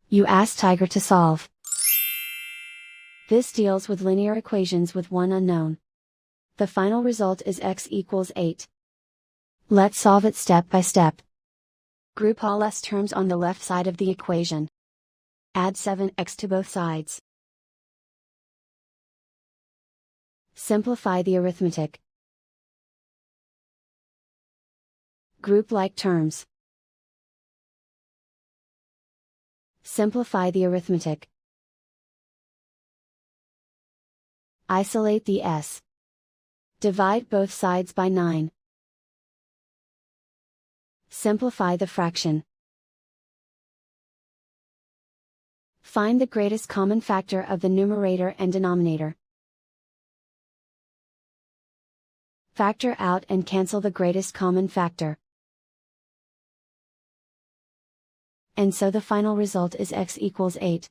You ask Tiger to solve. This deals with linear equations with one unknown. The final result is x equals 8. Let's solve it step by step. Group all s terms on the left side of the equation. Add 7x to both sides. Simplify the arithmetic. Group like terms. Simplify the arithmetic. Isolate the s. Divide both sides by 9. Simplify the fraction. Find the greatest common factor of the numerator and denominator. Factor out and cancel the greatest common factor. And so the final result is x equals 8.